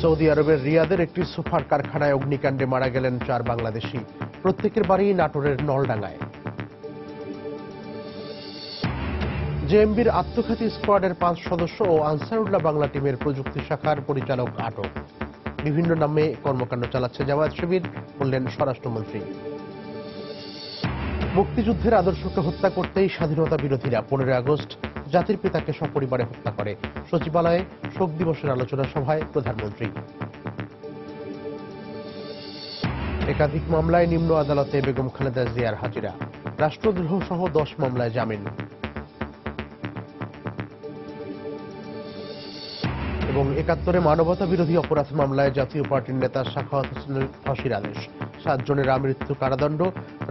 Saudi আরবের রিয়াদের একটি সোফার কারখানায় অগ্নিকাণ্ডে মারা গেলেন 4 বাংলাদেশি। প্রত্যেকের বাড়ি নাটোরের নলডাঙ্গায়। জেএমবির আত্মঘাতী স্কোয়াডের 5 সদস্য ও আনসারুল্লাহ বাংলা টিমের প্রযুক্তি শাখার পরিচালক আটক। বিভিন্ন নামে কর্মকাণ্ড চালাচ্ছে জামায়াত শিবির, বললেন স্বরাষ্ট্রমন্ত্রী। মুক্তিযুদ্ধের আদর্শকে হত্যা করতেই স্বাধীনতা বিরোধীরা 15 আগস্ট জাতির পিতাকে সপরিবারে হত্যা করে। সচিবালয়ে শোক দিবসের আলোচনা সভায় প্রধানমন্ত্রী। একাধিক মামলায় নিম্ন আদালতে বেগম খালেদা জিয়ার হাজিরা। রাষ্ট্রদ্রোহ সহ 10 মামলায় জামিন। এবং 71-এ মানবতা বিরোধী অপরাধ মামলায় জাতীয় পার্টির নেতা সাখাওয়াত হোসেনের ফাঁসির আদেশ। 7 জনের আমৃত্যু কারাদণ্ড।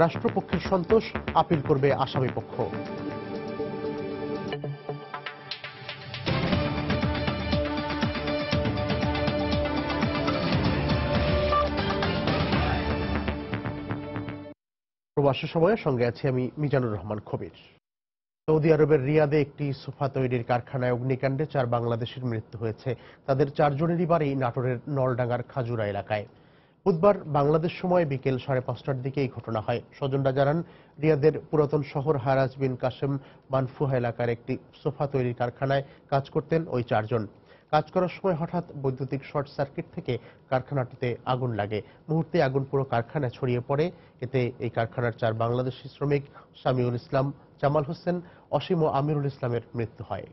রাষ্ট্রপক্ষের সন্তোষ, আপিল করবে আসামিপক্ষ। প্রবাসী সময়ের সঙ্গে আছি আমি মিজানুর রহমান কবির। সৌদি আরবের রিয়াদে একটি সোফা তৈরির কারখানায় অগ্নিকাণ্ডে 4 বাংলাদেশের মৃত্যু হয়েছে। তাদের 4 জনেরই বাড়ি নাটোরের নলডাঙ্গার খাজুরা এলাকায়। বুধবার বাংলাদেশ সময় বিকেল 5:30টার দিকে এই ঘটনা হয়। স্বজনরা জানান, রিয়াদের পুরাতন শহর হারাজ বিন কাসেম মানফুহা এলাকার একটি সোফা তৈরির কারখানায় কাজ করতেন ওই 4 জন। কাজ করার সময় হঠাৎ বৈদ্যুতিক শর্ট সার্কিট থেকে কারখানাটিতে আগুন লাগে। মুহূর্তে আগুন পুরো কারখানায় ছড়িয়ে পড়ে। এতে এই কারখানার 4 বাংলাদেশি শ্রমিক শামিউল ইসলাম, জামাল হোসেন, অসীম ও আমিরুল ইসলামের মৃত্যু হয়।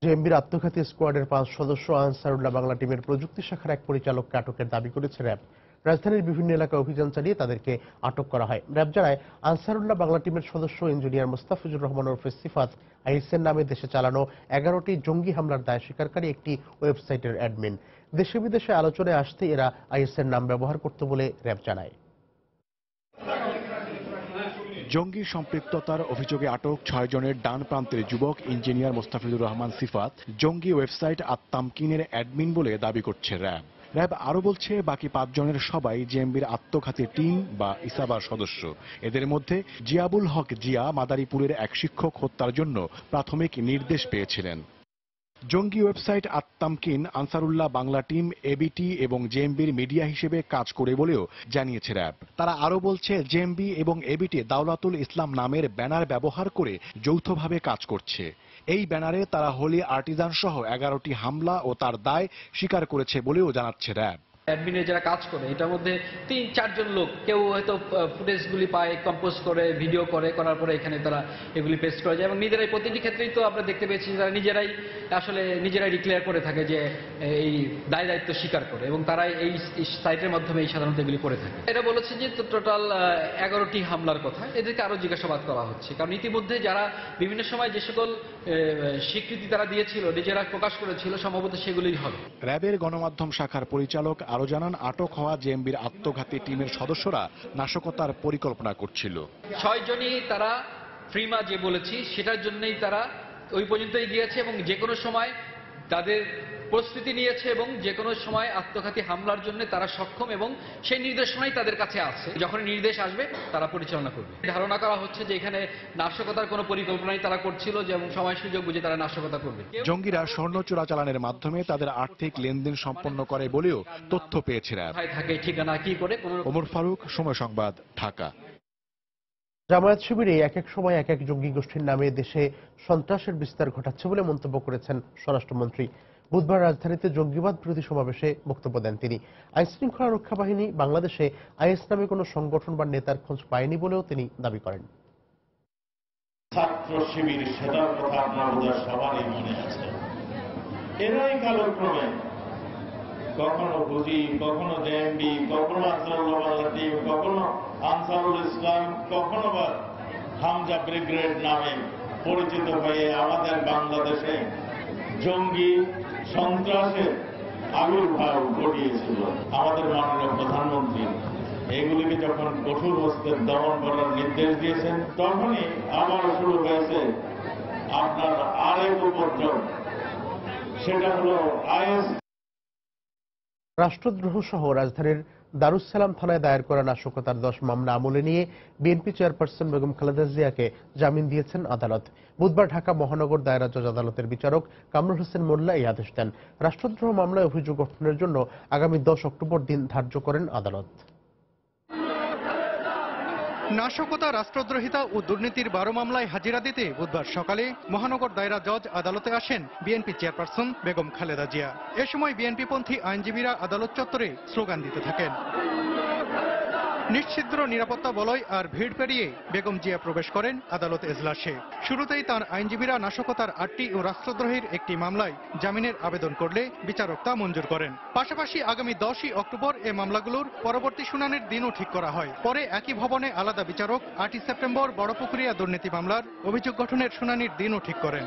জেএমবির আত্মঘাতী স্কোয়াডের 5 সদস্য আনসারুল্লাহ বাংলা টিমের প্রযুক্তি শাখার এক পরিচালককে আটকের দাবি করেছে র্যাব। রাজধানীর বিভিন্ন এলাকায় অভিযান চালিয়ে তাদেরকে আটক করা হয়। র্যাব জানায়, আনসারুল্লাহ বাংলা টিমের সদস্য ইঞ্জিনিয়ার মোস্তাফিজুর রহমান ওরফে সিফাত আইএসের নামে দেশে চালানো 11টি জঙ্গি হামলার দায় স্বীকারকারী একটি ওয়েবসাইটের অ্যাডমিন। দেশে বিদেশে আলোচনায় আসতে এরা আইএসের নাম ব্যবহার করত বলে র্যাব জানায়। জঙ্গি সম্পৃক্ততার অভিযোগে আটক 6 জনের ডান প্রান্তের যুবক ইঞ্জিনিয়ার মোস্তাফিজুর রহমান সিফাত জঙ্গি ওয়েবসাইট আত্মামকিনের অ্যাডমিন বলে দাবি করছে র্যাব। র্যাব আরও বলছে, বাকি 5 জনের সবাই জেএমবির আত্মঘাতী টিম বা ইসাবার সদস্য। এদের মধ্যে জিয়াবুল হক জিয়া মাদারীপুরের এক শিক্ষক হত্যার জন্য প্রাথমিক নির্দেশ পেয়েছিলেন। জঙ্গি ওয়েবসাইট আত্মামকিন আনসারুল্লাহ বাংলা টিম, এবিটি এবং জেএমবির মিডিয়া হিসেবে কাজ করে বলেও জানিয়েছে র্যাব। তারা আরও বলছে, জেএমবি এবং এবিটি দাওলাতুল ইসলাম নামের ব্যানার ব্যবহার করে যৌথভাবে কাজ করছে। এই ব্যানারে তারা হোলি আর্টিজান সহ 11টি হামলা ও তার দায় স্বীকার করেছে বলেও জানাচ্ছে র্যাব। অ্যাডমিনে যারা কাজ করে এটার মধ্যে 3-4 জন লোক, কেউ হয়তো ফুটেজগুলি পায়, কম্পোজ করে, ভিডিও করার পরে এখানে তারা এগুলি পেস্ট করে যায় এবং নিজেরাই প্রতিটি ক্ষেত্রেই তো আমরা দেখতে পেয়েছি তারা নিজেরাই ডিক্লেয়ার করে থাকে যে এই দায়িত্ব স্বীকার করে এবং তারাই এই সাইটের মাধ্যমে এই সাধারণত এগুলি করে থাকে। এটা বলেছে যে টোটাল 11টি হামলার কথা। এদেরকে আরও জিজ্ঞাসাবাদ করা হচ্ছে, কারণ ইতিমধ্যে যারা বিভিন্ন সময় যে সকল স্বীকৃতি তারা দিয়েছিল, নিজেরা প্রকাশ করেছিল, সম্ভবত সেগুলিই হবে। র্যাবের গণমাধ্যম শাখার পরিচালক আরও জানান, আটক হওয়া জেএমবির আত্মঘাতী টিমের সদস্যরা নাশকতার পরিকল্পনা করছিল। 6 জনই তারা ফ্রিমা যে বলেছি সেটার জন্যই তারা ওই পর্যন্তই গিয়েছে এবং যে কোনো সময় তাদের প্রস্তুতি নিয়েছে এবং যে কোনো সময় আত্মঘাতী হামলার জন্য তারা সক্ষম এবং সেই নির্দেশনাই তাদের কাছে আছে। যখন নির্দেশ আসবে তারা পরিচালনা করবে। ধারণা করা হচ্ছে যে এখানে নাশকতার কোনো পরিকল্পনাই তারা করছিল, যেমন সময় সুযোগ বুঝে তারা নাশকতা করবে। জঙ্গিরা স্বর্ণ চোরাচালানের মাধ্যমে তাদের আর্থিক লেনদেন সম্পন্ন করে বলেও তথ্য পেয়েছে র্যাব। থাকে ঠিকানা কি করে। ওমর ফারুক, সময় সংবাদ, ঢাকা। জামায়াত শিবিরে এক এক সময় এক এক জঙ্গি গোষ্ঠীর নামে দেশে সন্ত্রাসের বিস্তার ঘটাচ্ছে বলে মন্তব্য করেছেন স্বরাষ্ট্রমন্ত্রী। বুধবার রাজধানীতে জঙ্গিবাদ বিরোধী সমাবেশে বক্তব্য দেন তিনি। আইনশৃঙ্খলা রক্ষা বাহিনী বাংলাদেশে আইএস নামে কোনো সংগঠন বা নেতার খোঁজ পায়নি বলেও তিনি দাবি করেন। ছাত্র শিবির, সেটার কথা আপনাদের সবারই মনে আছে। এরাই কালক্রমে কখনো বুঝি, কখনো জেএমবি, কখনো আনসারুল্লাহ বাংলা টিম, কখনো আনসারুল ইসলাম, কখনো বা হামজা ব্রিগেড নামে পরিচিত হয়ে আমাদের বাংলাদেশে জঙ্গি সন্ত্রাসের আবির্ভাব ঘটিয়েছিল। আমাদের মাননীয় প্রধানমন্ত্রী এগুলিকে যখন কঠোর হস্তে দমন করার নির্দেশ দিয়েছেন, তখনই আবার শুরু হয়েছে আরেক উপদ্রব, সেটা হলো আইএস। রাষ্ট্রদ্রোহ সহ রাজধানীর দারুসসালাম থানায় দায়ের করা নাশকতার 10 মামলা আমলে নিয়ে বিএনপি চেয়ারপারসন বেগম খালেদা জিয়াকে জামিন দিয়েছেন আদালত। বুধবার ঢাকা মহানগর দায়রা জজ আদালতের বিচারক কামরুল হোসেন মোল্লা এই আদেশ দেন। রাষ্ট্রদ্রোহ মামলায় অভিযোগ গঠনের জন্য আগামী 10 অক্টোবর দিন ধার্য করেন আদালত। নাশকতা, রাষ্ট্রদ্রোহিতা ও দুর্নীতির 12 মামলায় হাজিরা দিতে বুধবার সকালে মহানগর দায়রা জজ আদালতে আসেন বিএনপি চেয়ারপারসন বেগম খালেদা জিয়া। এ সময় বিএনপিপন্থী আইনজীবীরা আদালত চত্বরে স্লোগান দিতে থাকেন। নিশ্ছিদ্র নিরাপত্তা বলয় আর ভিড় পেরিয়ে বেগম জিয়া প্রবেশ করেন আদালত এজলাসে। শুরুতেই তার আইনজীবীরা নাশকতার 8টি ও রাষ্ট্রদ্রোহের একটি মামলায় জামিনের আবেদন করলে বিচারক তা মঞ্জুর করেন। পাশাপাশি আগামী 10 অক্টোবর এ মামলাগুলোর পরবর্তী শুনানির দিনও ঠিক করা হয়। পরে একই ভবনে আলাদা বিচারক 8 সেপ্টেম্বর বড়পুকুরিয়া দুর্নীতি মামলার অভিযোগ গঠনের শুনানির দিনও ঠিক করেন।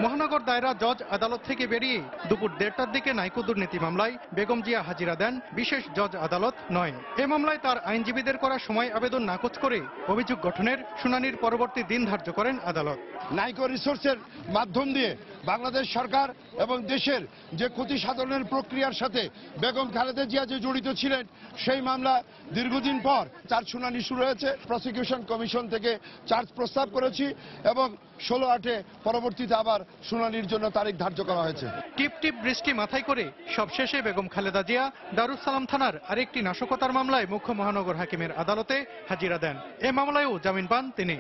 মহানগর দায়রা জজ আদালত থেকে বেরিয়ে দুপুর 1:30টার দিকে নাইকো দুর্নীতি মামলায় বেগম জিয়া হাজিরা দেন বিশেষ জজ আদালত 9। এ মামলায় তার আইনজীবীদের করা সময় আবেদন নাকচ করে অভিযোগ গঠনের শুনানির পরবর্তী দিন ধার্য করেন আদালত। নাইকো রিসোর্সের মাধ্যম দিয়ে বাংলাদেশ সরকার এবং দেশের যে ক্ষতি সাধনের প্রক্রিয়ার সাথে বেগম খালেদা জিয়া যে জড়িত ছিলেন, সেই মামলা দীর্ঘদিন পর চার্জ শুনানি শুরু হয়েছে। প্রসিকিউশন কমিশন থেকে চার্জ প্রস্তাব করেছি এবং 16/8 পরবর্তীতে আবার শুনানির জন্য তারিখ ধার্য করা হয়েছে। টিপ টিপ বৃষ্টি মাথায় করে সবশেষে বেগম খালেদা জিয়া দারুসসালাম থানার আরেকটি নাশকতার মামলায় মুখ্য মহানগর হাকিমের আদালতে হাজিরা দেন। এ মামলায়ও জামিন পান তিনি।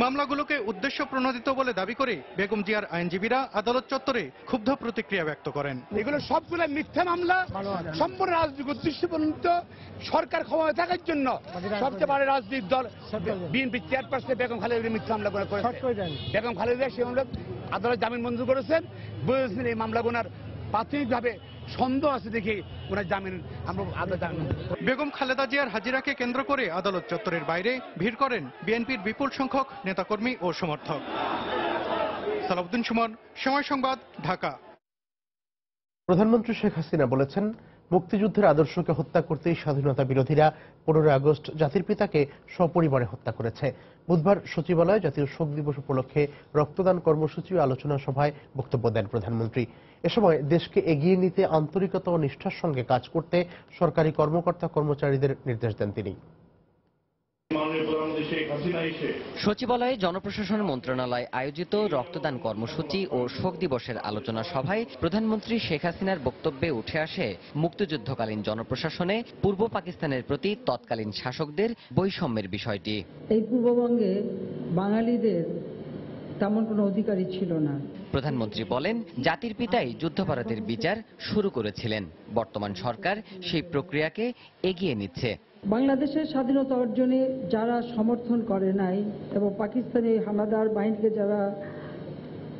মামলাগুলোকে উদ্দেশ্য প্রণোদিত বলে দাবি করে বেগম জিয়ার আইনজীবীরা আদালত চত্বরে ক্ষুব্ধ প্রতিক্রিয়া ব্যক্ত করেন। এগুলো সবগুলো মিথ্যা মামলা, সম্পূর্ণ রাজনৈতিক উদ্দেশ্যপ্রণোদিত। সরকার ক্ষমতায় থাকার জন্য সবচেয়ে বড় রাজনৈতিক দল বিএনপি চেয়ারপারসন বেগম খালেদা মিথ্যা মামলা করেছে। বেগম খালেদা সেই মামলা আদালত জামিন মঞ্জুর করেছেন। বুঝেছেন এই মামলাগুলোর প্রাথমিকভাবে সন্দেহ আছে দেখে ওনার জামিন আমরা জামিন। বেগম খালেদা জিয়ার হাজিরাকে কেন্দ্র করে আদালত চত্বরের বাইরে ভিড় করেন বিএনপির বিপুল সংখ্যক নেতাকর্মী ও সমর্থক। সালাউদ্দিন সুমন, সময় সংবাদ, ঢাকা। প্রধানমন্ত্রী শেখ হাসিনা বলেছেন, মুক্তিযুদ্ধের আদর্শকে হত্যা করতেই স্বাধীনতা বিরোধীরা 15 আগস্ট জাতির পিতাকে সপরিবারে হত্যা করেছে। বুধবার সচিবালয়ে জাতীয় শোক দিবস উপলক্ষে রক্তদান কর্মসূচি ও আলোচনা সভায় বক্তব্য দেন প্রধানমন্ত্রী। এ সময় দেশকে এগিয়ে নিতে আন্তরিকতা ও নিষ্ঠার সঙ্গে কাজ করতে সরকারি কর্মকর্তা কর্মচারীদের নির্দেশ দেন তিনি। সচিবালয়ে জনপ্রশাসন মন্ত্রণালয় আয়োজিত রক্তদান কর্মসূচি ও শোক দিবসের আলোচনা সভায় প্রধানমন্ত্রী শেখ হাসিনার বক্তব্যে উঠে আসে মুক্তিযুদ্ধকালীন জনপ্রশাসনে পূর্ব পাকিস্তানের প্রতি তৎকালীন শাসকদের বৈষম্যের বিষয়টি। এই পূর্ববঙ্গে বাঙালিদের তেমন কোনো অধিকারই ছিল না। প্রধানমন্ত্রী বলেন, জাতির পিতাই যুদ্ধাপরাধের বিচার শুরু করেছিলেন। বর্তমান সরকার সেই প্রক্রিয়াকে এগিয়ে নিচ্ছে। বাংলাদেশের স্বাধীনতা অর্জনে যারা সমর্থন করে নাই এবং পাকিস্তানি হানাদার বাহিনীকে যারা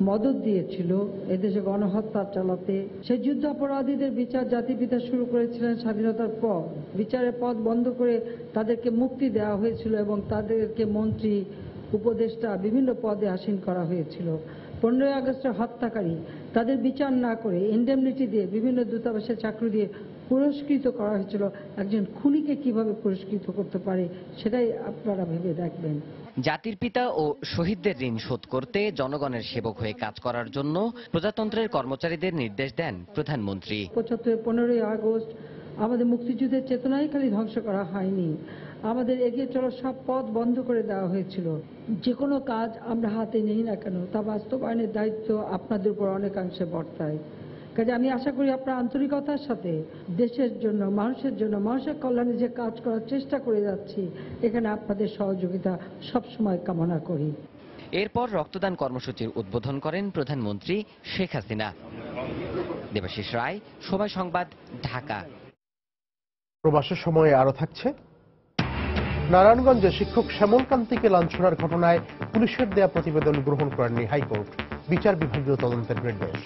মদত দিয়েছিল এদেশে গণহত্যা চালাতে, সেই যুদ্ধাপরাধীদের বিচার জাতির পিতা শুরু করেছিলেন স্বাধীনতার পর। বিচারের পথ বন্ধ করে তাদেরকে মুক্তি দেওয়া হয়েছিল এবং তাদেরকে মন্ত্রী, উপদেষ্টা বিভিন্ন পদে আসীন করা হয়েছিল। 15 আগস্টের হত্যাকারী তাদের বিচার না করে ইন্ডেমনিটি দিয়ে বিভিন্ন দূতাবাসে চাকরি দিয়ে পুরস্কৃত করা হয়েছিল। একজন খুনিকে কিভাবে পুরস্কৃত করতে পারে সেটাই আপনারা ভেবে দেখবেন। জাতির পিতা ও শহীদদের ঋণ শোধ করতে জনগণের সেবক হয়ে কাজ করার জন্য প্রজাতন্ত্রের কর্মচারীদের নির্দেশ দেন প্রধানমন্ত্রী। 15 আগস্ট আমাদের মুক্তিযুদ্ধের চেতনাই খালি ধ্বংস করা হয়নি, আমাদের এগিয়ে চলার সব পথ বন্ধ করে দেওয়া হয়েছিল। যে কোনো কাজ আমরা হাতে নিই না কেন তা বাস্তবায়নের দায়িত্ব আপনাদের উপর অনেকাংশে বর্তায়। কাজে আমি আশা করি আপনার আন্তরিকতার সাথে দেশের জন্য, মানুষের কল্যাণে যে কাজ করার চেষ্টা করে যাচ্ছি, এখানে আপনাদের সহযোগিতা সবসময় কামনা করি। এরপর রক্তদান কর্মসূচির উদ্বোধন করেন প্রধানমন্ত্রী শেখ হাসিনা। দেবাশিস রায়, সময় সংবাদ, ঢাকা। প্রবাসের সময়ে আরো থাকছে, নারায়ণগঞ্জে শিক্ষক শ্যামলকান্তিকে লাঞ্ছনার ঘটনায় পুলিশের দেয়া প্রতিবেদন গ্রহণ করেননি হাইকোর্ট, বিচার বিভাগীয় তদন্তের নির্দেশ।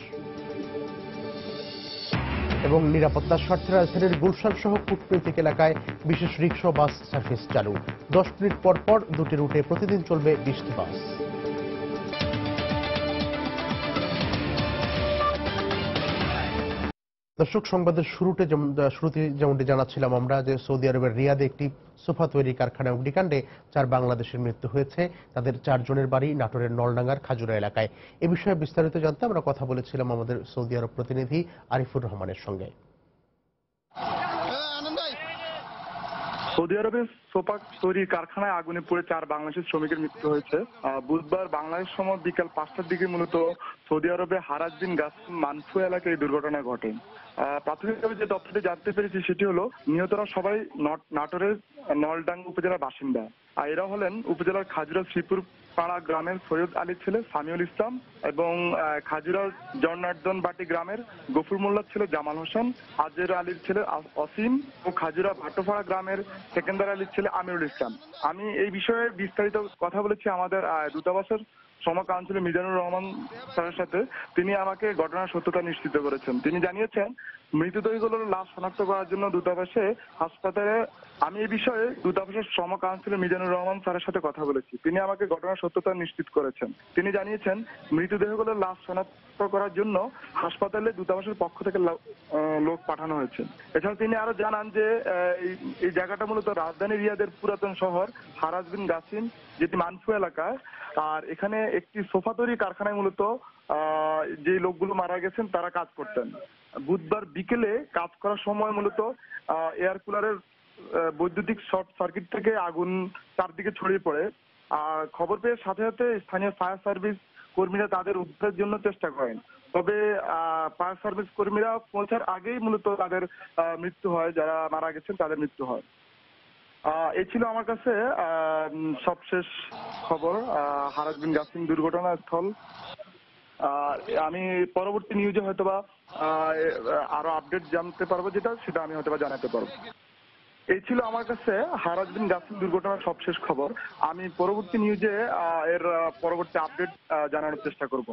এবং নিরাপত্তার স্বার্থে রাজধানীর গুলশান সহ কূটনৈতিক এলাকায় বিশেষ রিকশা বাস সার্ভিস চালু। 10 মিনিট পর পর 2টি রুটে প্রতিদিন চলবে 20টি বাস। দর্শক, সংবাদের শুরুতে যেমনটি জানাচ্ছিলাম আমরা যে সৌদি আরবের রিয়াদে একটি সোফা তৈরি কারখানায় অগ্নিকাণ্ডে 4 বাংলাদেশের মৃত্যু হয়েছে। তাদের 4 জনের বাড়ি নাটোরের নলডাঙ্গার খাজুরা এলাকায়। এ বিষয়ে বিস্তারিত জানতে আমরা কথা বলেছিলাম আমাদের সৌদি আরব প্রতিনিধি আরিফুর রহমানের সঙ্গে। সৌদি আরবের সোফা তৈরির কারখানায় আগুনে পড়ে 4 বাংলাদেশের শ্রমিকের মৃত্যু হয়েছে। বুধবার বাংলাদেশ সময় বিকাল 5টার দিকে মূলত সৌদি আরবে হারাজ বিন গাসিম মানফু এলাকায় এই দুর্ঘটনা ঘটে। প্রাথমিকভাবে যে তথ্যটি জানতে পেরেছি সেটি হলো নিহতরা সবাই নাটোরের নলডাঙ্গা উপজেলার বাসিন্দা। আর এরা হলেন উপজেলার খাজুরা শ্রীপুর পাড়া গ্রামের সৈয়দ আলীর ছেলে সামিউল ইসলাম এবং খাজুরা জর্নার্দন বাটি গ্রামের গফুর মোল্লার ছেলে জামাল হোসেন, আজের আলীর ছেলে অসীম ও খাজুরা ভাটোপাড়া গ্রামের সেকেন্দার আলীর ছেলে আমিরুল ইসলাম। আমি এই বিষয়ে বিস্তারিত কথা বলেছি আমাদের দূতাবাসের সমা কাউন্সিলর মিজানুর রহমান স্যারের সাথে। তিনি আমাকে ঘটনার সত্যতা নিশ্চিত করেছেন। তিনি জানিয়েছেন মৃতদেহগুলোর লাশ শনাক্ত করার জন্য দূতাবাসে হাসপাতালে আমি এই বিষয়ে দূতাবাসের সমা কাউন্সিলর মিজানুর রহমান স্যারের সাথে কথা বলেছি। তিনি আমাকে ঘটনার সত্যতা নিশ্চিত করেছেন। তিনি জানিয়েছেন মৃতদেহগুলোর লাশ শনাক্ত করার জন্য হাসপাতালে দূতাবাসের পক্ষ থেকে লোক পাঠানো হয়েছে। এছাড়া তিনি আরো জানান যে এই জায়গাটা মূলত রাজধানী রিয়াদের পুরাতন শহর হারাজ বিন গাসিম যেটি মানফু এলাকায়। আর এখানে একটি সোফা তৈরি কারখানায় মূলত যে লোকগুলো মারা গেছেন তারা কাজ করতেন। বুধবার বিকেলে কাজ করার সময় মূলত এয়ার কুলারের বৈদ্যুতিক শর্ট সার্কিট থেকে আগুন চারদিকে ছড়িয়ে পড়ে। আর খবর পেয়ে সাথে সাথে স্থানীয় ফায়ার সার্ভিস কর্মীরা তাদের উদ্ধারের জন্য চেষ্টা করেন। তবে ফায়ার সার্ভিস কর্মীরা পৌঁছার আগেই মূলত তাদের মৃত্যু হয়, যারা মারা গেছেন তাদের মৃত্যু হয়। এই ছিল আমার কাছে সবশেষ খবর হারাজ বিন গাসিম দুর্ঘটনাস্থল। আমি পরবর্তী নিউজে হয়তোবা আরো আপডেট জানতে পারবো, সেটা আমি হয়তোবা জানাতে পারবো। এই ছিল আমার কাছে হারাজ বিন গাসিম দুর্ঘটনার সবশেষ খবর। আমি পরবর্তী নিউজে এর পরবর্তী আপডেট জানানোর চেষ্টা করব।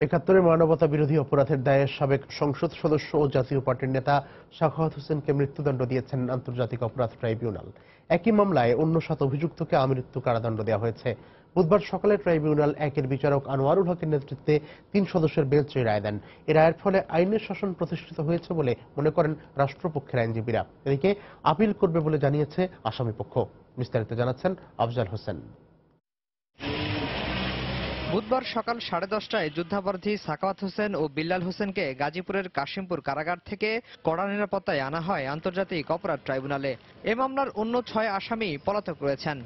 ৭১ মানবতা বিরোধী অপরাধের দায়ে সাবেক সংসদ সদস্য ও জাতীয় পার্টির নেতা সাখাওয়াত হোসেনকে মৃত্যুদণ্ড দিয়েছেন আন্তর্জাতিক অপরাধ ট্রাইব্যুনাল। একই মামলায় অন্য 7 অভিযুক্তকে আমৃত্যু কারাদণ্ড দেওয়া হয়েছে। বুধবার সকালে ট্রাইব্যুনাল 1-এর বিচারক আনোয়ারুল হকের নেতৃত্বে 3 সদস্যের বেঞ্চ এই রায় দেন। এ রায়ের ফলে আইনের শাসন প্রতিষ্ঠিত হয়েছে বলে মনে করেন রাষ্ট্রপক্ষের আইনজীবীরা। এদিকে আপিল করবে বলে জানিয়েছে আসামিপক্ষ। বিস্তারিত জানাচ্ছেন আফজাল হোসেন। বুধবার সকাল 10:30টায় যুদ্ধাপরাধী সাখাওয়াত হোসেন ও বিল্লাল হোসেনকে গাজীপুরের কাশিমপুর কারাগার থেকে কড়া নিরাপত্তায় আনা হয় আন্তর্জাতিক অপরাধ ট্রাইব্যুনালে। এ মামলার অন্য 6 আসামি পলাতক রয়েছেন।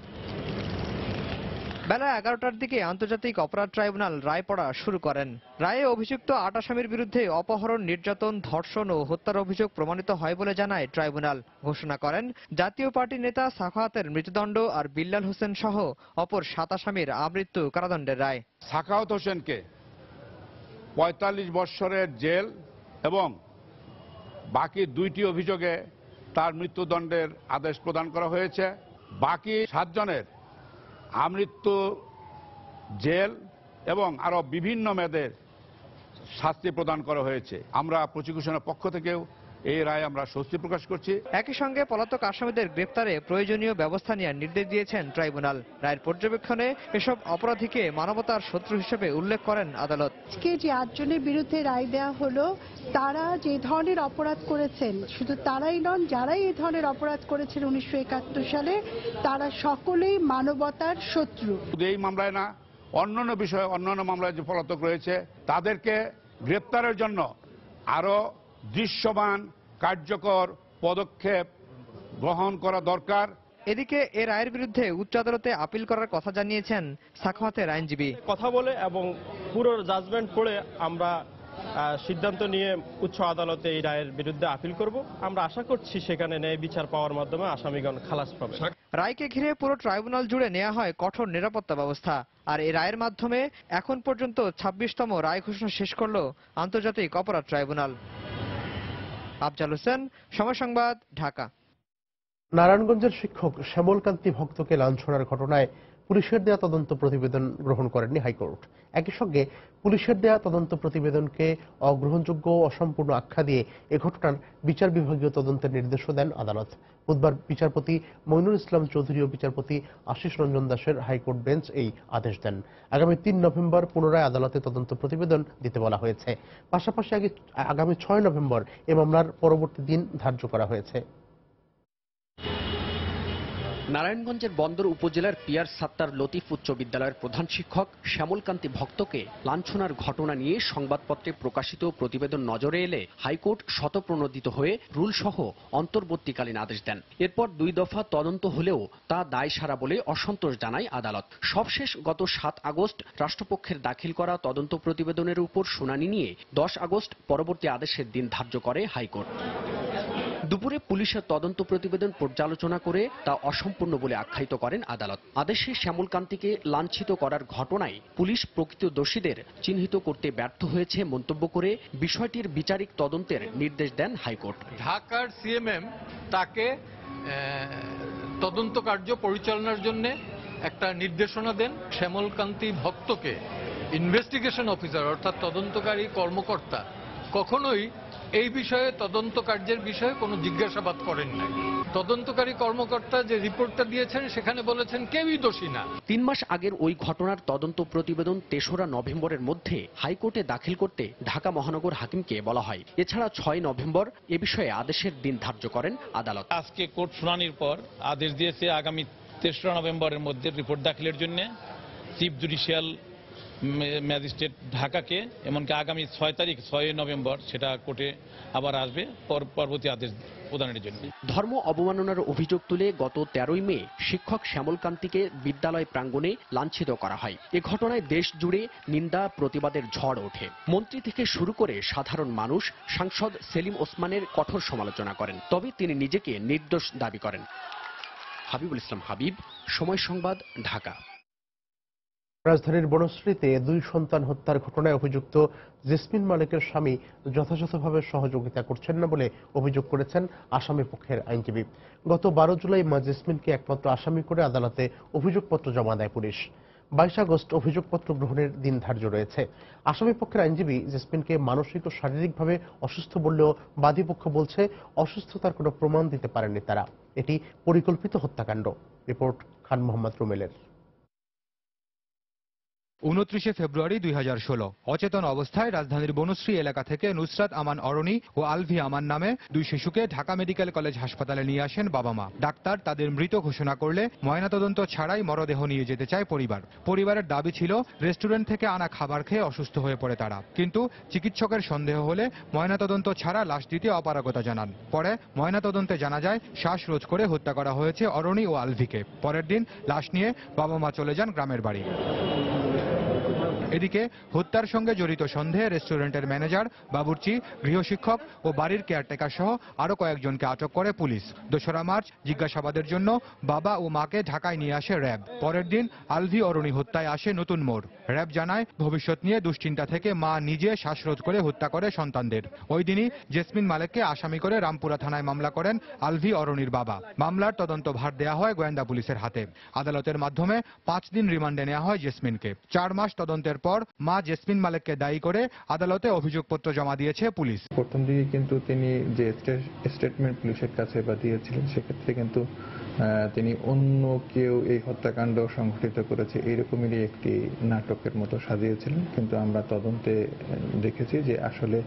বেলা 11টার দিকে আন্তর্জাতিক অপরাধ ট্রাইব্যুনাল রায় পড়া শুরু করেন। রায়ে অভিযুক্ত 8 আসামির বিরুদ্ধে অপহরণ, নির্যাতন, ধর্ষণ ও হত্যার অভিযোগ প্রমাণিত হয় বলে জানায় ট্রাইব্যুনাল। ঘোষণা করেন জাতীয় পার্টির নেতা সাখাওয়াতের মৃত্যুদণ্ড আর বিল্লাল হোসেন সহ অপর 7 আসামির আমৃত্যু কারাদণ্ডের রায়। সাখাওয়াত হোসেনকে 45 বৎসরের জেল এবং বাকি 2টি অভিযোগে তার মৃত্যুদণ্ডের আদেশ প্রদান করা হয়েছে। বাকি 7 জনের আমৃত্যু জেল এবং আরো বিভিন্ন মেয়াদের শাস্তি প্রদান করা হয়েছে। আমরা প্রসিকিউশনের পক্ষ থেকেও এই রায়ে আমরা স্বস্তি প্রকাশ করছি। একই সঙ্গে পলাতক আসামিদের গ্রেপ্তারে প্রয়োজনীয় ব্যবস্থা নেওয়ার নির্দেশ দিয়েছেন ট্রাইব্যুনাল। রায়ের পর্যবেক্ষণে এসব অপরাধীকে মানবতার শত্রু হিসেবে উল্লেখ করেন আদালত। আজকে যে 8 জনের বিরুদ্ধে রায় দেওয়া হলো, তারা যে ধরনের অপরাধ করেছেন, শুধু তারাই নন, যারাই এই ধরনের অপরাধ করেছেন 1971 সালে, তারা সকলেই মানবতার শত্রু। শুধু এই মামলায় না, অন্যান্য বিষয়ে অন্যান্য মামলায় যে পলাতক রয়েছে তাদেরকে গ্রেপ্তারের জন্য আরো দৃশ্যমান কার্যকর পদক্ষেপ গ্রহণ করা দরকার। এদিকে এ রায়ের বিরুদ্ধে উচ্চ আদালতে আপিল করার কথা জানিয়েছেন সাখাওয়াতের আইনজীবী। কথা বলে এবং পুরো জাজমেন্ট পড়ে আমরা সিদ্ধান্ত নিয়ে উচ্চ আদালতে এই রায়ের বিরুদ্ধে আপিল করব। আমরা আশা করছি সেখানে ন্যায় বিচার পাওয়ার মাধ্যমে আসামিগণ খালাস পাবে। রায়কে ঘিরে পুরো ট্রাইব্যুনাল জুড়ে নেওয়া হয় কঠোর নিরাপত্তা ব্যবস্থা। আর এই রায়ের মাধ্যমে এখন পর্যন্ত 26তম রায় ঘোষণা শেষ করল আন্তর্জাতিক অপরাধ ট্রাইব্যুনাল। আফজাল হোসেন, সময় সংবাদ, ঢাকা। নারায়ণগঞ্জের শিক্ষক শ্যামলকান্তি ভক্তকে লাঞ্ছনার ঘটনায় পুলিশের দেয়া তদন্ত প্রতিবেদন গ্রহণ করেননি হাইকোর্ট। একই সঙ্গে পুলিশের দেয়া তদন্ত প্রতিবেদনকে অগ্রহণযোগ্য ও অসম্পূর্ণ আখ্যা দিয়ে এ ঘটনার বিচার বিভাগীয় তদন্তের নির্দেশও দেন আদালত। বুধবার বিচারপতি মইনুল ইসলাম চৌধুরী ও বিচারপতি আশিস রঞ্জন দাসের হাইকোর্ট বেঞ্চ এই আদেশ দেন। আগামী ৩ নভেম্বর পুনরায় আদালতে তদন্ত প্রতিবেদন দিতে বলা হয়েছে। পাশাপাশি আগামী ৬ নভেম্বর এ মামলার পরবর্তী দিন ধার্য করা হয়েছে। নারায়ণগঞ্জের বন্দর উপজেলার পিয়ার সাত্তার লতিফ উচ্চ বিদ্যালয়ের প্রধান শিক্ষক শ্যামলকান্তি ভক্তকে লাঞ্ছনার ঘটনা নিয়ে সংবাদপত্রে প্রকাশিত প্রতিবেদন নজরে এলে হাইকোর্ট স্বতঃপ্রণোদিত হয়ে রুলসহ অন্তর্বর্তীকালীন আদেশ দেন। এরপর ২ দফা তদন্ত হলেও তা দায়সারা বলে অসন্তোষ জানায় আদালত। সবশেষ গত ৭ আগস্ট রাষ্ট্রপক্ষের দাখিল করা তদন্ত প্রতিবেদনের উপর শুনানি নিয়ে ১০ আগস্ট পরবর্তী আদেশের দিন ধার্য করে হাইকোর্ট। দুপুরে পুলিশের তদন্ত প্রতিবেদন পর্যালোচনা করে তা অসম্পূর্ণ বলে আখ্যায়িত করেন আদালত। আদেশে শ্যামলকান্তিকে লাঞ্ছিত করার ঘটনায় পুলিশ প্রকৃত দোষীদের চিহ্নিত করতে ব্যর্থ হয়েছে মন্তব্য করে বিষয়টির বিচারিক তদন্তের নির্দেশ দেন হাইকোর্ট। ঢাকার সিএমএম তাকে তদন্ত কার্য পরিচালনার জন্য একটা নির্দেশনা দেন। শ্যামলকান্তি ভক্তকে ইনভেস্টিগেশন অফিসার অর্থাৎ তদন্তকারী কর্মকর্তা কখনোই এই বিষয়ে তদন্ত কার্যের বিষয়ে কোনো জিজ্ঞাসাবাদ করেন নাই। তদন্তকারী কর্মকর্তা যে রিপোর্টটা দিয়েছেন সেখানে বলেছেন কেউই দোষী না। ৩ মাস আগের ওই ঘটনার তদন্ত প্রতিবেদন ৩রা নভেম্বরের মধ্যে হাইকোর্টে দাখিল করতে ঢাকা মহানগর হাকিমকে বলা হয়। এছাড়া ৬ নভেম্বর এ বিষয়ে আদেশের দিন ধার্য করেন আদালত। আজকে কোর্ট শুনানির পর আদেশ দিয়েছে আগামী ৩রা নভেম্বরের মধ্যে রিপোর্ট দাখিলের জন্য চিফ জুডিশিয়াল ম্যাজিস্ট্রেট ঢাকাকে, এমনকি আগামী ৬ নভেম্বর সেটা কোর্টে আবার আসবে পরবর্তী আদেশ প্রদানের জন্য। ধর্ম অবমাননার অভিযোগ তুলে গত ১৩ই মে শিক্ষক শ্যামলকান্তিকে বিদ্যালয় প্রাঙ্গণে লাঞ্ছিত করা হয়। এ ঘটনায় দেশ জুড়ে নিন্দা প্রতিবাদের ঝড় ওঠে। মন্ত্রী থেকে শুরু করে সাধারণ মানুষ সাংসদ সেলিম ওসমানের কঠোর সমালোচনা করেন, তবে তিনি নিজেকে নির্দোষ দাবি করেন। হাবিবুল ইসলাম হাবিব, সময় সংবাদ, ঢাকা। রাজধানীর বনশ্রীতে ২ সন্তান হত্যার ঘটনায় অভিযুক্ত জেসমিন মালিকের স্বামী যথাযথভাবে সহযোগিতা করছেন না বলে অভিযোগ করেছেন আসামি পক্ষের আইনজীবী। গত ১২ জুলাই মা জেসমিনকে একমাত্র আসামি করে আদালতে অভিযোগপত্র জমা দেয় পুলিশ। ২২ আগস্ট অভিযোগপত্র গ্রহণের দিন ধার্য রয়েছে। আসামি পক্ষের আইনজীবী জেসমিনকে মানসিক ও শারীরিকভাবে অসুস্থ বললেও বাদীপক্ষ বলছে অসুস্থতার কোনো প্রমাণ দিতে পারেননি তারা। এটি পরিকল্পিত হত্যাকাণ্ড। রিপোর্ট খান মোহাম্মদ রুমেলের। ২৯ ফেব্রুয়ারি ২০১৬ অচেতন অবস্থায় রাজধানীর বনশ্রী এলাকা থেকে নুসরাত আমান অরণি ও আলভি আমান নামে ২ শিশুকে ঢাকা মেডিকেল কলেজ হাসপাতালে নিয়ে আসেন বাবা মা। ডাক্তার তাদের মৃত ঘোষণা করলে ময়নাতদন্ত ছাড়াই মরদেহ নিয়ে যেতে চায় পরিবার। পরিবারের দাবি ছিল রেস্টুরেন্ট থেকে আনা খাবার খেয়ে অসুস্থ হয়ে পড়ে তারা, কিন্তু চিকিৎসকের সন্দেহ হলে ময়নাতদন্ত ছাড়া লাশ দিতে অপারগতা জানান। পরে ময়নাতদন্তে জানা যায় শ্বাসরোধ করে হত্যা করা হয়েছে অরণি ও আলভিকে। পরের দিন লাশ নিয়ে বাবা মা চলে যান গ্রামের বাড়ি। এদিকে হত্যার সঙ্গে জড়িত সন্দেহে রেস্টুরেন্টের ম্যানেজার, বাবুর্চি, গৃহশিক্ষক ও বাড়ির কেয়ারটেকার সহ আরো কয়েকজনকে আটক করে পুলিশ। ২রা মার্চ জিজ্ঞাসাবাদের জন্য বাবা ও মাকে ঢাকায় নিয়ে আসে র্যাব। পরের দিন আলভি অরণি হত্যায় আসে নতুন মোড়। র্যাব জানায় ভবিষ্যৎ নিয়ে দুশ্চিন্তা থেকে মা নিজে শ্বাসরোধ করে হত্যা করে সন্তানদের। ওই দিনই জেসমিন মালিককে আসামি করে রামপুরা থানায় মামলা করেন আলভি অরণির বাবা। মামলার তদন্ত ভার দেয়া হয় গোয়েন্দা পুলিশের হাতে। আদালতের মাধ্যমে ৫ দিন রিমান্ডে নেওয়া হয় জেসমিনকে। ৪ মাস তদন্তের পর মা জেসমিন মালিককে দায়ী করে আদালতে অভিযোগপত্র জমা দিয়েছে পুলিশ। প্রথম দিকে কিন্তু তিনি যে স্টেটমেন্ট পুলিশের কাছে বা দিয়েছিলেন সেক্ষেত্রে কিন্তু তিনি অন্য কেউ এই হত্যাকাণ্ড সংঘটিত করেছে এরকমেরই একটি নাটকের মতো সাজিয়েছিলেন, কিন্তু আমরা তদন্তে দেখেছি যে আসলে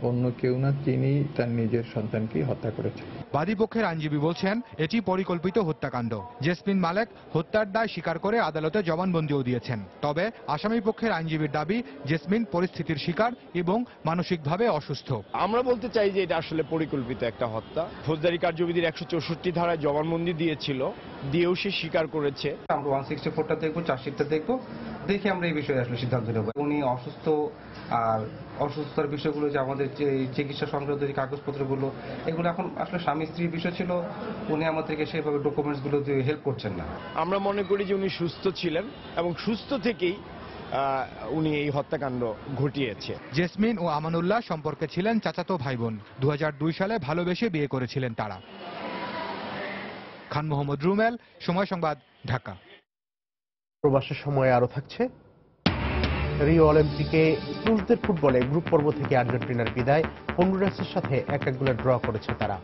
অন্য কেউ না, তিনি তার নিজের সন্তানকেই হত্যা করেছেন। বাদীপক্ষের আইনজীবী বলছেন এটি পরিকল্পিত হত্যাকাণ্ড। জেসমিন মালিক হত্যার দায় স্বীকার করে আদালতে জবানবন্দিও দিয়েছেন। তবে আসামি পক্ষের আইনজীবীর দাবি জেসমিন পরিস্থিতির শিকার এবং মানসিকভাবে অসুস্থ। আমরা বলতে চাই যে এটা আসলে পরিকল্পিত একটা হত্যা। ফৌজদারি কার্যবিধির ১৬৪ ধারায় জবানবন্দি দিয়েছিল, দিয়েও সে স্বীকার করেছে। আমরা 164টা দেখবো, চার্জশিটটা দেখবো, দেখে আমরা এই বিষয়ে আসলে সিদ্ধান্ত নেব। উনি অসুস্থ, আর অসুস্থতার বিষয়গুলো যে আমাদের যে চিকিৎসা সংক্রান্ত যে কাগজপত্রগুলো, এগুলো এখন আসলে স্বামী স্ত্রীর বিষয় ছিল। উনি আমাদেরকে সেভাবে ডকুমেন্টসগুলো দিয়ে হেল্প করছেন না। আমরা মনে করি যে উনি সুস্থ ছিলেন এবং সুস্থ থেকেই উনি এই হত্যাকাণ্ড ঘটিয়েছে। জেসমিন ও আমানুল্লাহ সম্পর্কে ছিলেন চাচাতো ভাই বোন। ২০০২ সালে ভালোবেসে বিয়ে করেছিলেন তারা। খান মোহাম্মদ রুমেল, সময় সংবাদ, ঢাকা। প্রবাসের সময় আরও থাকছে রিও অলিম্পিকে পুরুষদের ফুটবলে গ্রুপ পর্ব থেকে আর্জেন্টিনার বিদায়, হন্ডুরাসের সাথে 1-1 গোলে ড্র করেছে তারা।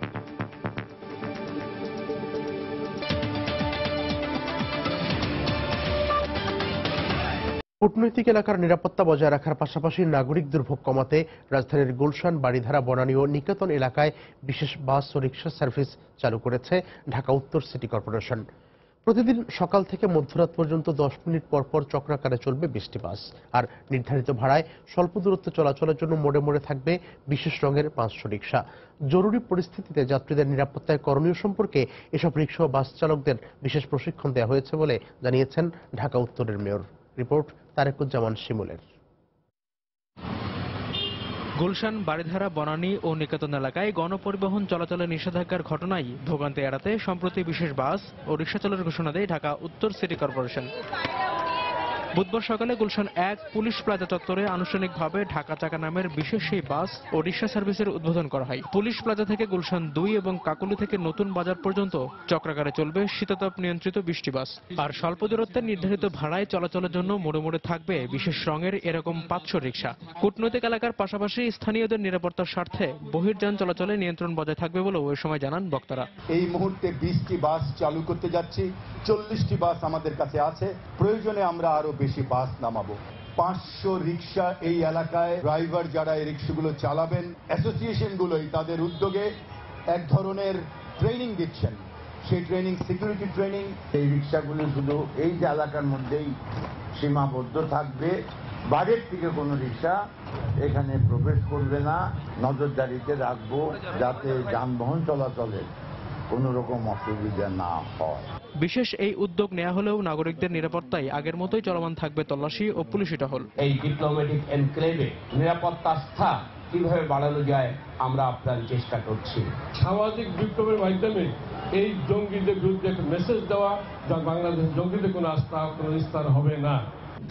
কূটনৈতিক এলাকার নিরাপত্তা বজায় রাখার পাশাপাশি নাগরিক দুর্ভোগ কমাতে রাজধানীর গুলশান, বাড়িধারা, বনানী ও নিকেতন এলাকায় বিশেষ বাস ও রিক্সা সার্ভিস চালু করেছে ঢাকা উত্তর সিটি কর্পোরেশন। প্রতিদিন সকাল থেকে মধ্যরাত পর্যন্ত 10 মিনিট পর পর চক্রাকারে চলবে 20টি বাস। আর নির্ধারিত ভাড়ায় স্বল্প দূরত্ব চলাচলের জন্য মোড়ে মোড়ে থাকবে বিশেষ রঙের 500 রিক্সা। জরুরি পরিস্থিতিতে যাত্রীদের নিরাপত্তায় করণীয় সম্পর্কে এসব রিক্সা ও বাস চালকদের বিশেষ প্রশিক্ষণ দেওয়া হয়েছে বলে জানিয়েছেন ঢাকা উত্তরের মেয়র। রিপোর্ট তারেকুজ্জামান শিমুলের। গুলশান, বাড়িধারা, বনানী ও নিকেতন এলাকায় গণপরিবহন চলাচলে নিষেধাজ্ঞার ঘটনায় ভোগান্তি এড়াতে সম্প্রতি বিশেষ বাস ও রিক্সা চালুর ঘোষণা দেয় ঢাকা উত্তর সিটি কর্পোরেশন। বুধবার সকালে গুলশান 1 পুলিশ প্লাজা চত্বরে আনুষ্ঠানিকভাবে ঢাকা চাকা নামের বিশেষ সেই বাস ও রিক্সা সার্ভিসের উদ্বোধন করা হয়। পুলিশ প্লাজা থেকে গুলশান 2 এবং কাকুলি থেকে নতুন বাজার পর্যন্ত চক্রাকারে চলবে শীতাতপ নিয়ন্ত্রিত 20টি বাস। আর স্বল্প দূরত্বের নির্ধারিত ভাড়ায় চলাচলের জন্য মোড়ে মোড়ে থাকবে বিশেষ রঙের এরকম 500 রিক্সা। কূটনৈতিক এলাকার পাশাপাশি স্থানীয়দের নিরাপত্তার স্বার্থে বহির্যান চলাচলে নিয়ন্ত্রণ বজায় থাকবে বলেও ওই সময় জানান বক্তারা। এই মুহূর্তে 20টি বাস চালু করতে যাচ্ছি, 40টি বাস আমাদের কাছে আছে, প্রয়োজনে আমরা আরো বেশি বাস নামাবো। 500 রিক্সা এই এলাকায় ড্রাইভার যারা এই রিক্সাগুলো চালাবেন, অ্যাসোসিয়েশনগুলোই তাদের উদ্যোগে এক ধরনের ট্রেনিং দিচ্ছেন। সেই ট্রেনিং সিকিউরিটি ট্রেনিং। এই রিক্সাগুলো শুধু এই যে এলাকার মধ্যেই সীমাবদ্ধ থাকবে, বাইরের থেকে কোনো রিক্সা এখানে প্রবেশ করবে না। নজরদারিতে রাখবো যাতে যানবাহন চলাচলে কোনো রকম অসুবিধা না হয়। বিশেষ এই উদ্যোগ নেওয়া হলেও নাগরিকদের নিরাপত্তায় আগের মতোই চলমান থাকবে তল্লাশি ও পুলিশি টহল। এই ডিপ্লোম্যাটিক এনক্লেভে নিরাপত্তা আস্থা কিভাবে বাড়ানো যায় আমরা আপ্রাণ চেষ্টা করছি। সামাজিক বিপ্লবের মাধ্যমে এই জঙ্গিদের বিরুদ্ধে একটা মেসেজ দেওয়া, যা বাংলাদেশ জঙ্গিদের কোনো আস্থা কোনো বিস্তার হবে না।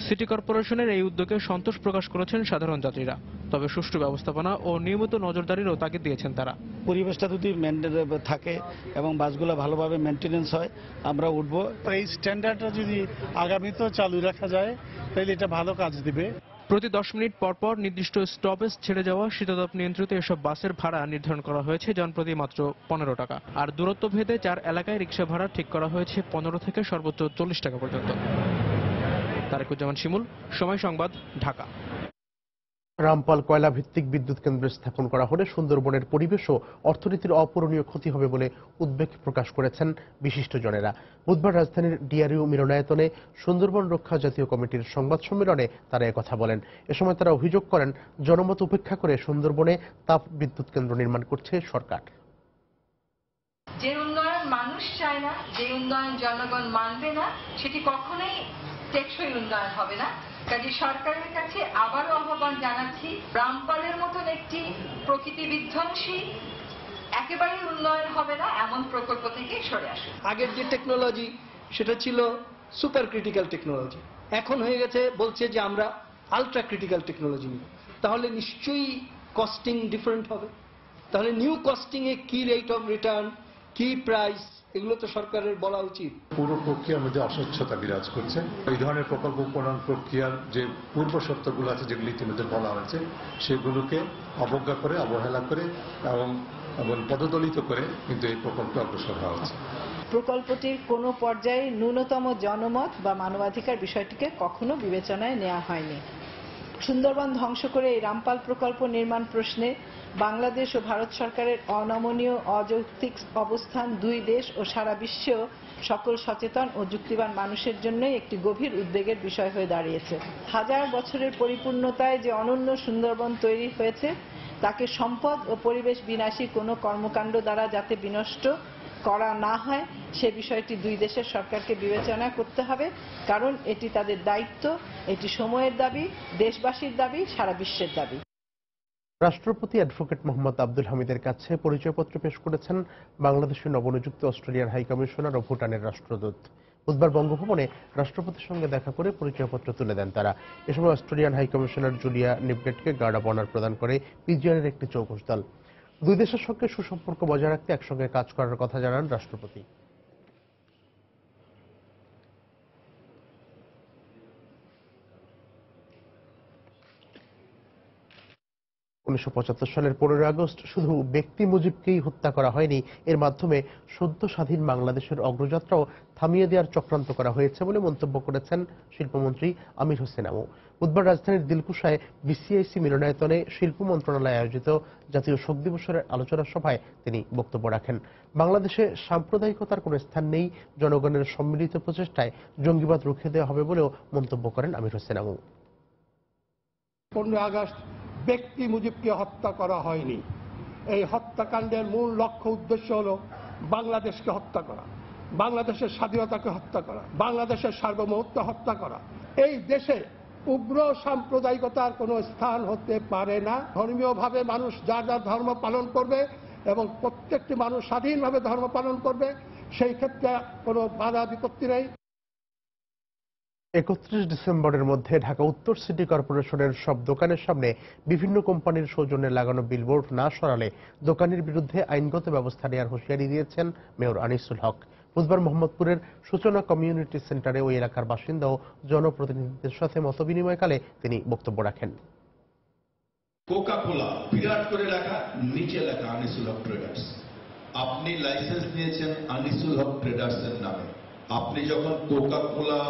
সিটি কর্পোরেশনের এই উদ্যোগে সন্তোষ প্রকাশ করেছেন সাধারণ যাত্রীরা। তবে সুষ্ঠু ব্যবস্থাপনা ও নিয়মিত নজরদারিরও তাগিদ দিয়েছেন তারা। পরিবেশটা যদি থাকে এবং বাসগুলো ভালোভাবে মেনটেনেন্স হয়, আমরা উঠবো। এই স্ট্যান্ডার্ডটা যদি আগামীতেও চালু রাখা যায় তাহলে এটা ভালো কাজ দিবে। প্রতি 10 মিনিট পর পর নির্দিষ্ট স্টপেজ ছেড়ে যাওয়া শীতাতপ নিয়ন্ত্রিত এসব বাসের ভাড়া নির্ধারণ করা হয়েছে জনপ্রতি মাত্র 15 টাকা। আর দূরত্ব ভেদে 4 এলাকায় রিক্সা ভাড়া ঠিক করা হয়েছে 15 থেকে সর্বোচ্চ 40 টাকা পর্যন্ত। তারেকুজ্জামান শিমুল, সময় সংবাদ, ঢাকা। রামপাল কয়লা ভিত্তিক বিদ্যুৎ কেন্দ্র স্থাপন করা হলে সুন্দরবনের পরিবেশ ও অর্থনীতির অপূরণীয় ক্ষতি হবে বলে উদ্বেগ প্রকাশ করেছেন বিশিষ্টজনেরা। বুধবার রাজধানীর ডিআরইউ মিলনায়তনে সুন্দরবন রক্ষা জাতীয় কমিটির সংবাদ সম্মেলনে তারা একথা বলেন। এ সময় তারা অভিযোগ করেন, জনমত উপেক্ষা করে সুন্দরবনে তাপ বিদ্যুৎ কেন্দ্র নির্মাণ করছে সরকার। যে উন্নয়ন মানুষ চায় না, যে উন্নয়ন জনগণ মানবে না, সেটি কখনোই টেকসই উন্নয়ন হবে না। কাজে সরকারের কাছে আবারও আহ্বান জানাচ্ছি, রামপালের মতন একটি প্রকৃতি বিধ্বংসী একেবারে উন্নয়ন হবে না এমন প্রকল্প থেকে সরে আসুন। আগের যে টেকনোলজি সেটা ছিল সুপার ক্রিটিক্যাল টেকনোলজি, এখন হয়ে গেছে বলছে যে আমরা আলট্রা ক্রিটিক্যাল টেকনোলজি নিব। তাহলে নিশ্চয়ই কস্টিং ডিফারেন্ট হবে। তাহলে নিউ কস্টিং এ কি রেট অফ রিটার্ন, কি প্রাইস, এগুলো তো সরকারের বলা উচিত। পুরো প্রক্রিয়ার মধ্যে অস্বচ্ছতা বিরাজ করছে। এই ধরনের প্রকল্প প্রণয়ন প্রক্রিয়ার যে পূর্ব শর্তগুলো আছে, যেগুলি ইতিমধ্যে বলা হয়েছে, সেগুলোকে অবজ্ঞা করে, অবহেলা করে এবং পদদলিত করে কিন্তু এই প্রকল্পে অগ্রসর হওয়া হচ্ছে। প্রকল্পটির কোনো পর্যায়ে ন্যূনতম জনমত বা মানবাধিকার বিষয়টিকে কখনো বিবেচনায় নেওয়া হয়নি। সুন্দরবন ধ্বংস করে এই রামপাল প্রকল্প নির্মাণ প্রশ্নে বাংলাদেশ ও ভারত সরকারের অনমনীয় অযৌক্তিক অবস্থান দুই দেশ ও সারা বিশ্বেও সকল সচেতন ও যুক্তিবান মানুষের জন্যই একটি গভীর উদ্বেগের বিষয় হয়ে দাঁড়িয়েছে। হাজার বছরের পরিপূর্ণতায় যে অনন্য সুন্দরবন তৈরি হয়েছে, তাকে সম্পদ ও পরিবেশ বিনাশী কোনো কর্মকাণ্ড দ্বারা যাতে বিনষ্ট করা না হয় সে বিষয়টি দুই দেশের সরকারকে বিবেচনা করতে হবে, কারণ এটি তাদের দায়িত্ব, এটি সময়ের দাবি, দেশবাসীর দাবি, সারা বিশ্বের দাবি। রাষ্ট্রপতি অ্যাডভোকেট মোহাম্মদ আব্দুল হামিদের কাছে পরিচয়পত্র পেশ করেছেন বাংলাদেশের নবনিযুক্ত অস্ট্রেলিয়ার হাইকমিশনার ও ভুটানের রাষ্ট্রদূত। বুধবার বঙ্গভবনে রাষ্ট্রপতির সঙ্গে দেখা করে পরিচয়পত্র তুলে দেন তারা। এ সময় অস্ট্রেলিয়ান হাইকমিশনার জুলিয়া নিবগেটকে গার্ড অব অনার প্রদান করে পিজিআরের একটি চৌকস দল। দুই দেশের সঙ্গে সুসম্পর্ক বজায় রাখতে একসঙ্গে কাজ করার কথা জানান রাষ্ট্রপতি। 1975 সালের 15 আগস্ট শুধু ব্যক্তি মুজিবকেই হত্যা করা হয়নি, এর মাধ্যমে সদ্য স্বাধীন বাংলাদেশের অগ্রযাত্রাও থামিয়ে দেওয়ার চক্রান্ত করা হয়েছে বলে মন্তব্য করেছেন শিল্পমন্ত্রী আমির হোসেন আমু। বুধবার রাজধানীর দিলকুশায় বিসিআইসি মিলনায়তনে শিল্প মন্ত্রণালয় আয়োজিত জাতীয় শোক দিবসের আলোচনা সভায় তিনি বক্তব্য রাখেন। বাংলাদেশে সাম্প্রদায়িকতার কোনো স্থান নেই, জনগণের সম্মিলিত প্রচেষ্টায় জঙ্গিবাদ রুখে দেওয়া হবে বলেও মন্তব্য করেন আমির হোসেন আমু। 15 আগস্ট ব্যক্তি মুজিবকে হত্যা করা হয়নি। এই হত্যাকাণ্ডের মূল লক্ষ্য উদ্দেশ্য হলো বাংলাদেশকে হত্যা করা, বাংলাদেশের স্বাধীনতাকে হত্যা করা, বাংলাদেশের সার্বভৌমত্ব হত্যা করা। এই দেশে উগ্র সাম্প্রদায়িকতার কোনো স্থান হতে পারে না। ধর্মীয়ভাবে মানুষ যার যার ধর্ম পালন করবে এবং প্রত্যেকটি মানুষ স্বাধীনভাবে ধর্ম পালন করবে, সেই ক্ষেত্রে কোনো বাধা বিপত্তি নেই। 31 ডিসেম্বরের মধ্যে ঢাকা উত্তর সিটি কর্পোরেশনের সব দোকানের সামনে বিভিন্ন কোম্পানির সৌজন্যে লাগানো বিলবোর্ড না সরালে দোকানির বিরুদ্ধে আইনগত ব্যবস্থা নেওয়ার হুঁশিয়ারি দিয়েছেন মেয়র আনিসুল হক। বুধবার মোহাম্মদপুরের সূচনা কমিউনিটি সেন্টারে ওই এলাকার বাসিন্দা ও জনপ্রতিনিধিদের সাথে মতবিনিময়কালে তিনি বক্তব্য রাখেন। কোকা কোলা বিরাট করে লেখা, নিচে লেখা আনিসুল হক ট্রেডার্স। আপনি লাইসেন্স নিয়েছেন আনিসুল হক ট্রেডার্স এর নামে। আপনি যখন কোকা কোলা,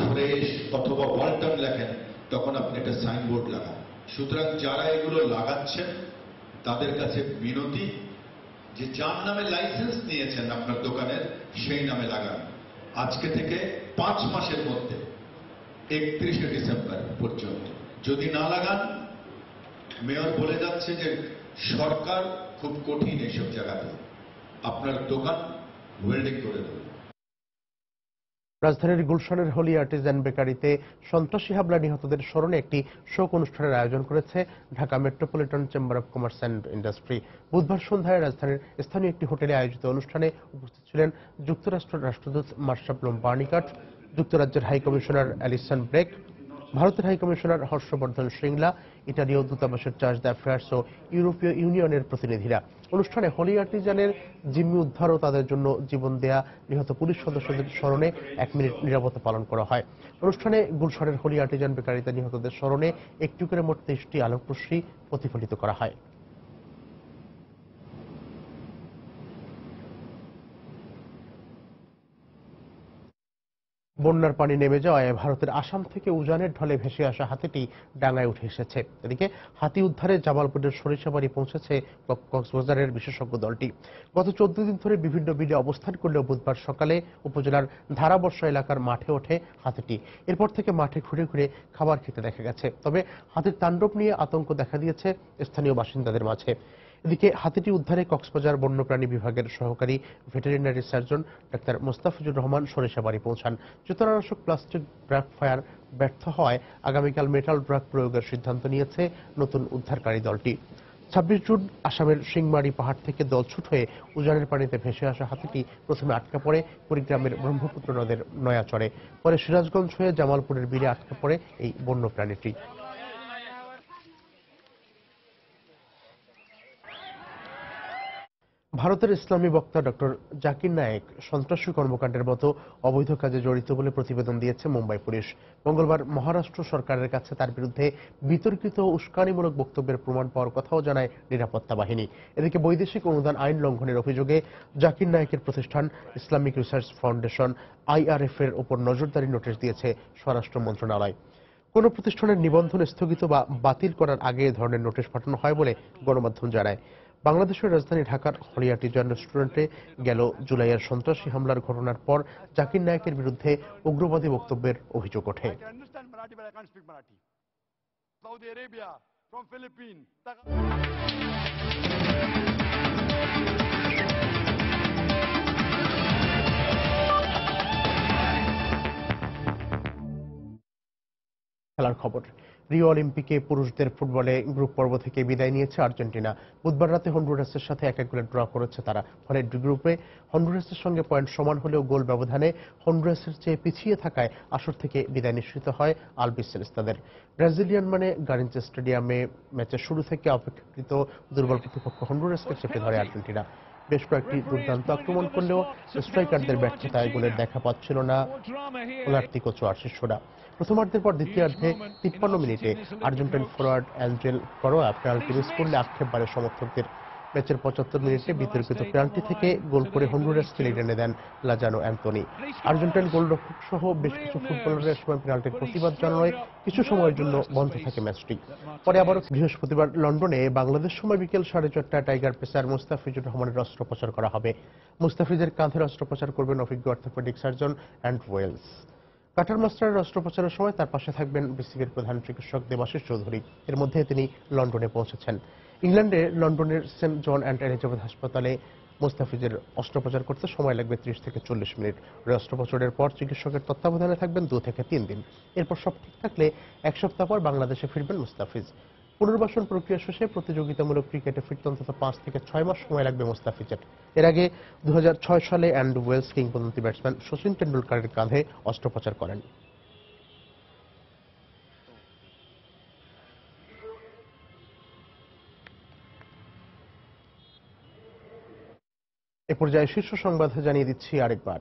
ফ্রেশ অথবা ওয়ালটন লেখেন তখন আপনি একটা সাইনবোর্ড লাগান। সুতরাং যারা এগুলো লাগাচ্ছেন তাদের কাছে বিনতি যে যার নামে লাইসেন্স নিয়েছেন আপনার দোকানের সেই নামে লাগান। আজকে থেকে 5 মাসের মধ্যে 31শে ডিসেম্বর পর্যন্ত যদি না লাগান, মেয়র বলে যাচ্ছে যে সরকার খুব কঠিন এইসব জায়গাতে আপনার দোকান ওয়েল্ডিং করে দেবে। রাজধানীর গুলশানের হোলি আর্টিজান বেকারিতে সন্ত্রাসী হামলা নিহতদের স্মরণে একটি শোক অনুষ্ঠানের আয়োজন করেছে Dhaka metropolitan chamber of commerce and industry. বুধবার সন্ধ্যায় রাজধানীর স্থানীয় একটি হোটেলে আয়োজিত অনুষ্ঠানে উপস্থিত ছিলেন যুক্তরাষ্ট্রের রাষ্ট্রদূত মার্শাপ্লম বার্নিকাট, যুক্তরাজ্যের হাইকমিশনার অ্যালিসন ব্রেক, ভারতের হাইকমিশনার হর্ষবর্ধন শ্রিংলা, ইটালীয় দূতাবাসের চার্জ অ্যাফেয়ার্স ও ইউরোপীয় ইউনিয়নের প্রতিনিধিরা। অনুষ্ঠানে হোলি আর্টিজানের জিম্মি উদ্ধার ও তাদের জন্য জীবন দেয়া নিহত পুলিশ সদস্যদের স্মরণে 1 মিনিট নীরবতা পালন করা হয়। অনুষ্ঠানে গুলশানের হোলি আর্টিজান বেকারিতে নিহতদের স্মরণে একটি করে মোট 23টি আলোকরশ্মি প্রতিফলিত করা হয়। বন্যার পানি নেমে যাওয়ায় ভারতের আসাম থেকে উজানের ঢলে ভেসে আসা হাতিটি ডাঙায় উঠে এসেছে। এদিকে হাতি উদ্ধারে জামালপুরের সরিষাবাড়ি পৌঁছেছে কক্সবাজারের বিশেষজ্ঞ দলটি। গত 14 দিন ধরে বিভিন্ন বিলে অবস্থান করলেও বুধবার সকালে উপজেলার ধারাবর্ষা এলাকার মাঠে ওঠে হাতিটি। এরপর থেকে মাঠে ঘুরে ঘুরে খাবার খেতে দেখা গেছে। তবে হাতির তাণ্ডব নিয়ে আতঙ্ক দেখা দিয়েছে স্থানীয় বাসিন্দাদের মাঝে। এদিকে হাতিটি উদ্ধারে কক্সবাজার বন্যপ্রাণী বিভাগের সহকারী veterinary surgeon doctor Mostafizur Rahman Sarishabari পৌঁছান। চেতনানাশক প্লাস্টিক ড্রাগ ফায়ার ব্যর্থ হওয়ায় আগামীকাল মেটাল ড্রাগ প্রয়োগের সিদ্ধান্ত নিয়েছে নতুন উদ্ধারকারী দলটি। 26 জুন আসামের সিংমারি পাহাড় থেকে দলছুট হয়ে উজানের পানিতে ভেসে আসা হাতিটি প্রথমে আটকা পড়ে কুড়িগ্রামের ব্রহ্মপুত্র নদের নয়াচরে, পরে সিরাজগঞ্জ হয়ে জামালপুরের বিলে আটকা পড়ে এই বন্যপ্রাণীটি। ভারতের ইসলামী বক্তা ডক্টর জাকির নায়েক সন্ত্রাসী কর্মকাণ্ডের মতো অবৈধ কাজে জড়িত বলে প্রতিবেদন দিয়েছে মুম্বাই পুলিশ। মঙ্গলবার মহারাষ্ট্র সরকারের কাছে তার বিরুদ্ধে বিতর্কিত উস্কানিমূলক বক্তব্যের প্রমাণ পাওয়ার কথাও জানায় নিরাপত্তা বাহিনী। এদিকে বৈদেশিক অনুদান আইন লঙ্ঘনের অভিযোগে জাকির নায়েকের প্রতিষ্ঠান ইসলামিক রিসার্চ ফাউন্ডেশন IRF এর ওপর নজরদারি নোটিশ দিয়েছে স্বরাষ্ট্র মন্ত্রণালয়। কোন প্রতিষ্ঠানের নিবন্ধন স্থগিত বা বাতিল করার আগে এ ধরনের নোটিশ পাঠানো হয় বলে গণমাধ্যম জানায়। বাংলাদেশের রাজধানী ঢাকার হোলি আর্টিজান রেস্টুরেন্টে গেল জুলাইয়ের সন্ত্রাসী হামলার ঘটনার পর জাকির নায়েকের বিরুদ্ধে উগ্রবাদী বক্তব্যের অভিযোগ ওঠে। খেলার খবর। রিও অলিম্পিকে পুরুষদের ফুটবলে গ্রুপ পর্ব থেকে বিদায় নিয়েছে আর্জেন্টিনা। বুধবার রাতে হন্ডুরাসের সাথে 1-1 গোলে ড্র করেছে তারা। ফলে ডি গ্রুপে হন্ডুরাসের সঙ্গে পয়েন্ট সমান হলেও গোল ব্যবধানে হন্ডুরাসের চেয়ে পিছিয়ে থাকায় আসর থেকে বিদায় নিশ্চিত হয় আলবিসেলেস্তাদের। ব্রাজিলিয়ান মানে গারিঞ্চে স্টেডিয়ামে ম্যাচের শুরু থেকে অপেক্ষাকৃত দুর্বল প্রতিপক্ষ হন্ডুরাসকে চেপে ধরে আর্জেন্টিনা। বেশ কয়েকটি দুর্দান্ত আক্রমণ করলেও স্ট্রাইকারদের ব্যর্থতায় গোলের দেখা পাচ্ছিল না উনার্তি কোচোয়ার শিষ্যরা। প্রথমার্ধের পর দ্বিতীয়ার্ধে 53 মিনিটে Argentine forward Angel Correa penalty miss করলে আক্ষেপ বাড়ে সমর্থকদের। ম্যাচের 75 মিনিটে বিতর্কিত পেনাল্টি থেকে গোল করে হন্ডুরাসকে লিড এনে দেন লাজানো অ্যান্তনি। আর্জেন্টাইন গোলরক্ষক সহ বেশ কিছু ফুটবলারের সময় পেনাল্টির প্রতিবাদ জানায় কিছু সময়ের জন্য বন্ধ থাকে ম্যাচটি। পরে আবারও বৃহস্পতিবার লন্ডনে বাংলাদেশ সময় বিকেল 4:30টায় টাইগার পেসার মুস্তাফিজুর রহমানের অস্ত্রোপচার করা হবে। মুস্তাফিজের কাঁধের অস্ত্রোপচার করবেন অভিজ্ঞ অর্থোপেডিক সার্জন অ্যান্ড ওয়েলস। কাটার মাস্টারের অস্ত্রোপচারের সময় তার পাশে থাকবেন বিসিবির প্রধান চিকিৎসক দেবাশিস চৌধুরী। এর মধ্যে তিনি লন্ডনে পৌঁছেছেন। ইংল্যান্ডে লন্ডনের সেন্ট জন অ্যান্ড এলিজাবেথ হাসপাতালে মুস্তাফিজের অস্ত্রোপচার করতে সময় লাগবে 30 থেকে 40 মিনিট। অস্ত্রোপচারের পর চিকিৎসকের তত্ত্বাবধানে থাকবেন 2 থেকে 3 দিন। এরপর সব ঠিক থাকলে 1 সপ্তাহ পর বাংলাদেশে ফিরবেন মুস্তাফিজ। পুনর্বাসন প্রক্রিয়া শেষে প্রতিযোগিতামূলক ক্রিকেটে ফিরতে অন্তত 5 থেকে 6 মাস সময় লাগবে মুস্তাফিজের। এর আগে 2006 সালে অ্যান্ড ওয়েলস কিংবদন্তি ব্যাটসম্যান শচীন টেন্ডুলকারের কাঁধে অস্ত্রোপচার করেন। এ পর্যায়ে শীর্ষ সংবাদ জানিয়ে দিচ্ছি আরেকবার।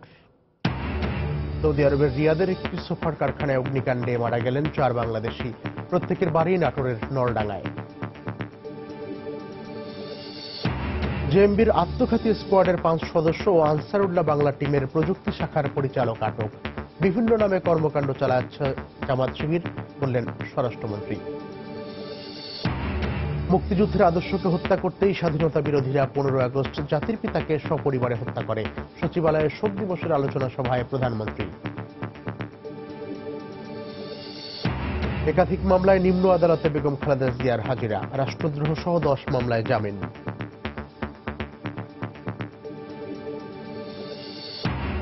সৌদি আরবের রিয়াদের একটি সোফার কারখানায় অগ্নিকাণ্ডে মারা গেলেন 4 বাংলাদেশি। প্রত্যেকের বাড়ি নাটোরের নলডাঙ্গায়। জেএমবির আত্মঘাতী স্কোয়াডের 5 সদস্য ও আনসারুল্লাহ বাংলা টিমের প্রযুক্তি শাখার পরিচালক আটক। বিভিন্ন নামে কর্মকাণ্ড চালাচ্ছে জামাত শিবির, বললেন স্বরাষ্ট্রমন্ত্রী। মুক্তিযুদ্ধের আদর্শকে হত্যা করতেই স্বাধীনতা বিরোধীরা 15 আগস্ট জাতির পিতাকে সপরিবারে হত্যা করে। সচিবালয়ে শোক দিবসের আলোচনা সভায় প্রধানমন্ত্রী। একাধিক মামলায় নিম্ন আদালতে বেগম খালেদা জিয়ার হাজিরা। রাষ্ট্রদ্রোহ সহ 10 মামলায় জামিন।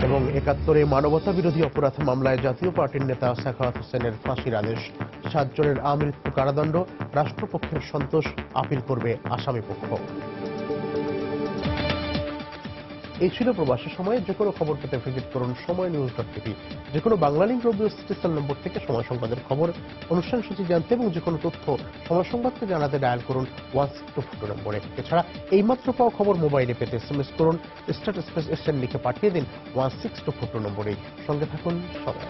এবং 71-এ মানবতা বিরোধী অপরাধ মামলায় জাতীয় পার্টির নেতা সাখাওয়াত হোসেনের ফাঁসির আদেশ। 7 জনের আমৃত্যু কারাদণ্ড। রাষ্ট্রপক্ষের সন্তোষ, আপিল করবে আসামি পক্ষ। এই ছিল প্রবাসী সময়ে। যে কোনো খবর পেতে ভিজিট করুন সময়নিউজ.tv। যে কোনো বাংলা লিঙ্ক রবি স্টেশন নম্বর থেকে সময় সংবাদের খবর, অনুষ্ঠান সূচি জানতে এবং যে কোনো তথ্য সময় সংবাদকে জানাতে ডায়াল করুন 1624 নম্বরে। এছাড়া এইমাত্র পাওয়া খবর মোবাইলে পেতে SMS করুন স্টার স্পেস SN লিখে পাঠিয়ে দিন 1624 নম্বরে। সঙ্গে থাকুন সবাই।